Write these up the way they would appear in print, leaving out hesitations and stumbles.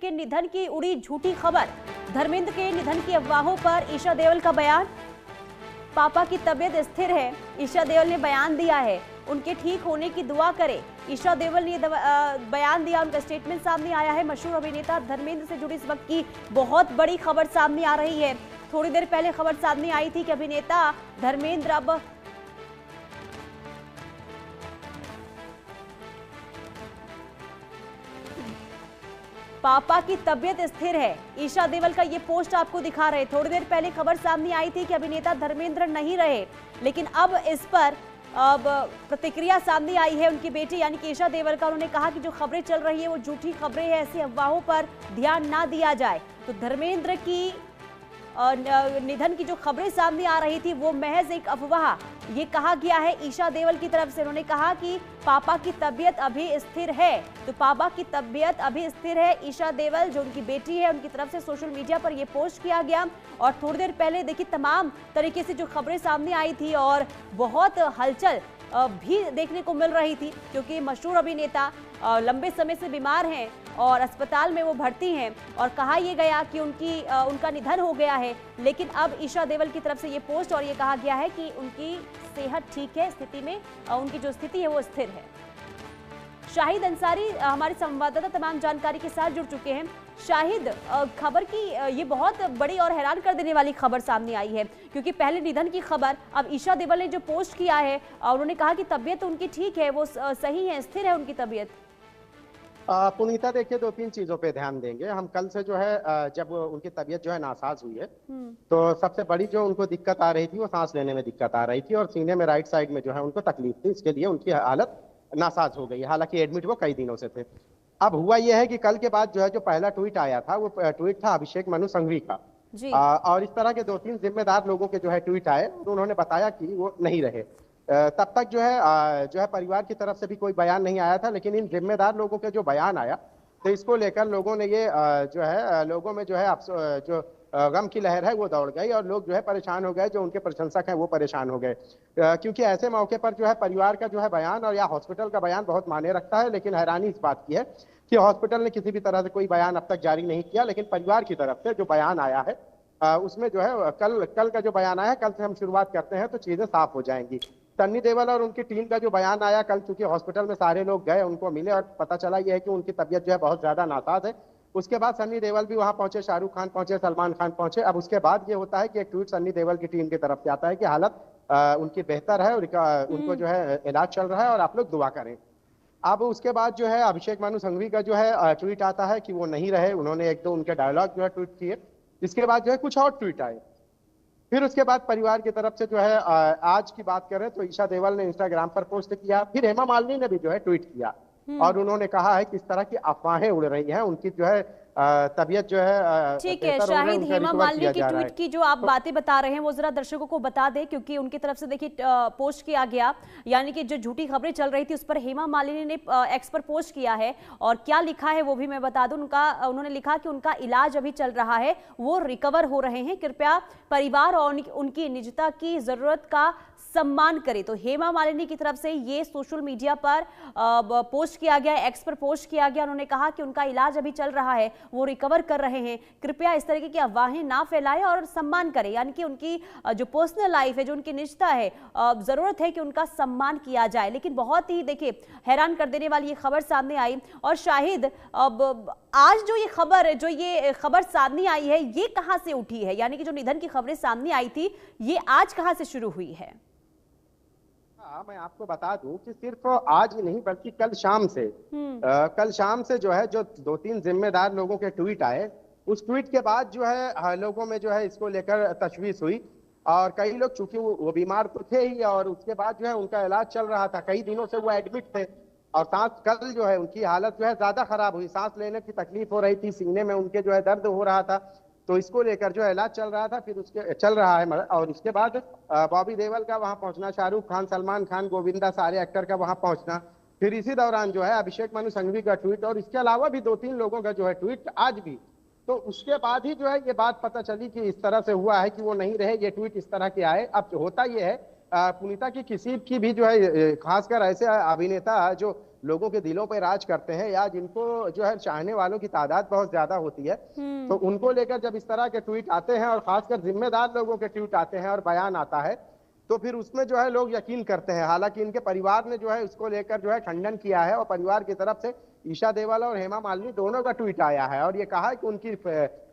के निधन की उड़ी झूठी खबर। धर्मेंद्र के निधन की अफवाहों पर ईशा देओल का बयान। पापा की तबीयत स्थिर है, ईशा देओल ने बयान दिया है। उनके ठीक होने की दुआ करें, ईशा देओल ने बयान दिया। उनका स्टेटमेंट सामने आया है। मशहूर अभिनेता धर्मेंद्र से जुड़ी इस वक्त की बहुत बड़ी खबर सामने आ रही है। थोड़ी देर पहले खबर सामने आई थी कि अभिनेता धर्मेंद्र अब पापा की तबीयत स्थिर है। ईशा देओल का ये पोस्ट आपको दिखा रहे। थोड़ी देर पहले खबर सामने आई थी कि अभिनेता धर्मेंद्र नहीं रहे, लेकिन अब इस पर प्रतिक्रिया सामने आई है उनकी बेटी यानी कि ईशा देओल का। उन्होंने कहा कि जो खबरें चल रही है वो झूठी खबरें हैं, ऐसी अफवाहों पर ध्यान ना दिया जाए। तो धर्मेंद्र की निधन की जो खबरें सामने आ रही थी वो महज एक अफवाह, ये कहा गया है ईशा देओल की तरफ से। उन्होंने कहा कि पापा की तबीयत अभी स्थिर है, तो पापा की तबीयत अभी स्थिर है। ईशा देओल जो उनकी बेटी है, उनकी तरफ से सोशल मीडिया पर यह पोस्ट किया गया। और थोड़ी देर पहले देखिए तमाम तरीके से जो खबरें सामने आई थी और बहुत हलचल भी देखने को मिल रही थी, क्योंकि मशहूर अभिनेता लंबे समय से बीमार हैं और अस्पताल में वो भर्ती हैं और कहा यह गया कि उनका निधन हो गया है। लेकिन अब ईशा देओल की तरफ से ये पोस्ट और ये कहा गया है कि उनकी सेहत ठीक है, स्थिति में उनकी जो स्थिति है वो स्थिर है। शाहिद अंसारी हमारे संवाददाता तमाम जानकारी के साथ जुड़ चुके हैं। शाहिद, खबर की ये बहुत बड़ी और हैरान कर देने वाली खबर सामने आई है, क्योंकि पहले निधन की खबर, अब ईशा देओल ने जो पोस्ट किया है और उन्होंने कहा कि तबीयत उनकी ठीक है, वो सही है, स्थिर है उनकी तबीयत। पुनीता, देखिए, दो तीन चीजों पे ध्यान देंगे हम। कल से जो है जब उनकी तबीयत जो है नासाज हुई है, तो सबसे बड़ी जो उनको दिक्कत आ रही थी वो सांस लेने में दिक्कत आ रही थी और सीने में राइट साइड में जो है उनको तकलीफ थी। इसके लिए उनकी हालत नासाज हो गई। हालांकि एडमिट वो कई दिनों से थे। अब हुआ यह है कि कल के बाद जो है जो पहला ट्वीट आया था वो ट्वीट था अभिषेक मनु संघवी का। और इस तरह के दो तीन जिम्मेदार लोगों के जो है ट्वीट आए, तो उन्होंने बताया कि वो नहीं रहे। तब तक जो है परिवार की तरफ से भी कोई बयान नहीं आया था, लेकिन इन जिम्मेदार लोगों के जो बयान आया, तो इसको लेकर लोगों ने ये जो है लोगों में जो है जो गम की लहर है वो दौड़ गई और लोग जो है परेशान हो गए। जो उनके प्रशंसक हैं वो परेशान हो गए, क्योंकि ऐसे मौके पर जो है परिवार का जो है बयान और या हॉस्पिटल का बयान बहुत मायने रखता है। लेकिन हैरानी इस बात की है कि हॉस्पिटल ने किसी भी तरह से कोई बयान अब तक जारी नहीं किया, लेकिन परिवार की तरफ से जो बयान आया है उसमें जो है कल का जो बयान आया है, कल से हम शुरुआत करते हैं तो चीजें साफ हो जाएंगी। सन्नी देओल और उनकी टीम का जो बयान आया कल, चूंकि हॉस्पिटल में सारे लोग गए, उनको मिले और पता चला यह है कि उनकी तबीयत जो है बहुत ज्यादा नासाज है। उसके बाद सन्नी देओल भी वहां पहुंचे, शाहरुख खान पहुंचे, सलमान खान पहुंचे। अब उसके बाद ये होता है कि एक ट्वीट सन्नी देओल की टीम की तरफ से आता है कि हालत उनकी बेहतर है और उनको जो है इलाज चल रहा है और आप लोग दुआ करें। अब उसके बाद जो है अभिषेक मनु संघवी का जो है ट्वीट आता है कि वो नहीं रहे। उन्होंने एक दो उनके डायलॉग जो है ट्वीट किए। इसके बाद जो है कुछ और ट्वीट आए। फिर उसके बाद परिवार की तरफ से जो है आज की बात करें तो ईशा देओल ने इंस्टाग्राम पर पोस्ट किया। फिर हेमा मालिनी ने भी जो है ट्वीट किया और उन्होंने कहा है कि इस तरह की अफवाहें उड़ रही हैं, उनकी जो है तबीयत जो है ठीक है। शाहिद, हेमा मालिनी की ट्वीट की जो आप बातें बता रहे हैं वो जरा दर्शकों को बता दें, क्योंकि उनकी तरफ से देखिए पोस्ट किया गया, यानी कि जो झूठी खबरें चल रही थी उस पर हेमा मालिनी ने एक्स पर पोस्ट किया है। और क्या लिखा है वो भी मैं बता दूं। उन्होंने लिखा कि उनका इलाज अभी चल रहा है, वो रिकवर हो रहे हैं, कृपया परिवार और उनकी निजता की जरूरत का सम्मान करें। तो हेमा मालिनी की तरफ से ये सोशल मीडिया पर पोस्ट किया गया, एक्स पर पोस्ट किया गया। उन्होंने कहा कि उनका इलाज अभी चल रहा है, वो रिकवर कर रहे हैं, कृपया इस तरीके की अफवाहें ना फैलाएं और सम्मान करें। यानी कि उनकी जो पर्सनल लाइफ है, जो उनकी निजता है, जरूरत है कि उनका सम्मान किया जाए। लेकिन बहुत ही देखिए हैरान कर देने वाली ये खबर सामने आई। और शाहिद, अब आज जो ये खबर सामने आई है, ये कहां से उठी है? यानी कि जो निधन की खबरें सामने आई थी, ये आज कहां से शुरू हुई है? मैं आपको बता दूं कि सिर्फ आज ही नहीं बल्कि कल शाम से जो है जो दो तीन जिम्मेदार लोगों के ट्वीट आए, उस ट्वीट के बाद जो है लोगों में जो है इसको लेकर तशवीश हुई। और कई लोग, चूंकि वो बीमार तो थे ही और उसके बाद जो है उनका इलाज चल रहा था, कई दिनों से वो एडमिट थे और कल जो है उनकी हालत जो है ज्यादा खराब हुई, सांस लेने की तकलीफ हो रही थी, सीने में उनके जो है दर्द हो रहा था, तो इसको लेकर जो इलाज चल रहा था। फिर उसके चल रहा है और उसके बाद बॉबी देओल का वहां पहुंचना, शाहरुख खान, सलमान खान, गोविंदा, सारे एक्टर का वहां पहुंचना, फिर इसी दौरान जो है अभिषेक मनु संघवी का ट्वीट और इसके अलावा भी दो तीन लोगों का जो है ट्वीट आज भी। तो उसके बाद ही जो है ये बात पता चली कि इस तरह से हुआ है कि वो नहीं रहे, ये ट्वीट इस तरह के आए। अब होता ये है पुनीता की किसी की भी जो है खासकर ऐसे अभिनेता जो लोगों के दिलों पे राज करते हैं या जिनको जो है चाहने वालों की तादाद बहुत ज्यादा होती है, तो उनको लेकर जब इस तरह के ट्वीट आते हैं और खासकर जिम्मेदार लोगों के ट्वीट आते हैं और बयान आता है, तो फिर उसमें जो है लोग यकीन करते हैं। हालांकि इनके परिवार ने जो है उसको लेकर जो है खंडन किया है और परिवार की तरफ से ईशा देवल और हेमा मालिनी दोनों का ट्वीट आया है और ये कहा है कि उनकी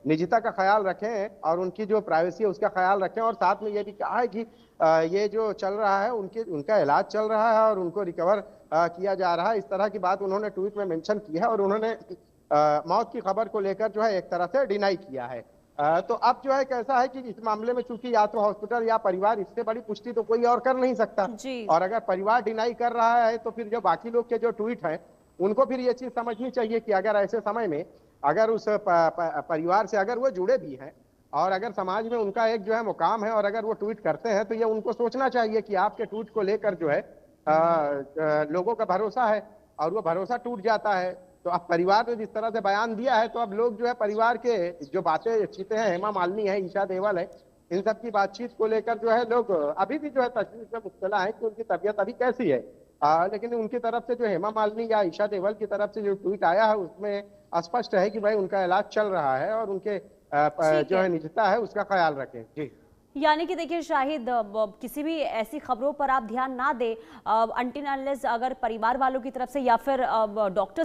निजता का ख्याल रखें और उनकी जो प्राइवेसी है उसका ख्याल रखें, और साथ में ये भी कहा है कि ये जो चल रहा है उनका इलाज चल रहा है और उनको रिकवर किया जा रहा है। इस तरह की बात उन्होंने ट्वीट में मेंशन की है और उन्होंने मौत की खबर को लेकर जो है एक तरह से डिनाई किया है। तो अब जो है कैसा है कि इस मामले में चूंकि या तो हॉस्पिटल या परिवार, इससे बड़ी पुष्टि तो कोई और कर नहीं सकता, और अगर परिवार डिनाई कर रहा है तो फिर जो बाकी लोग के जो ट्वीट हैं उनको फिर ये चीज समझनी चाहिए कि अगर ऐसे समय में अगर उस परिवार से अगर वो जुड़े भी हैं और अगर समाज में उनका एक जो है मुकाम है और अगर वो ट्वीट करते हैं तो ये उनको सोचना चाहिए कि आपके ट्वीट को लेकर जो है लोगों का भरोसा है और वो भरोसा टूट जाता है। तो अब परिवार ने जिस तरह से बयान दिया है तो अब लोग जो है परिवार के जो बातें चीतें हैं, हेमा मालिनी है, ईशा देवल है, इन सब की बातचीत को लेकर जो है लोग अभी भी जो है तशवीश में मुब्तला है कि उनकी तबीयत अभी कैसी है। लेकिन उनकी तरफ से जो हेमा मालिनी या ईशा देवल की तरफ से जो ट्वीट आया है उसमें स्पष्ट है कि भाई उनका इलाज चल रहा है और उनके जो है निजता है उसका ख्याल रखें। जी, यानी कि देखिए शाहिद, किसी भी ऐसी खबरों पर आप ध्यान ना दें अनटिल अनलेस अगर परिवार वालों की तरफ से या फिर डॉक्टर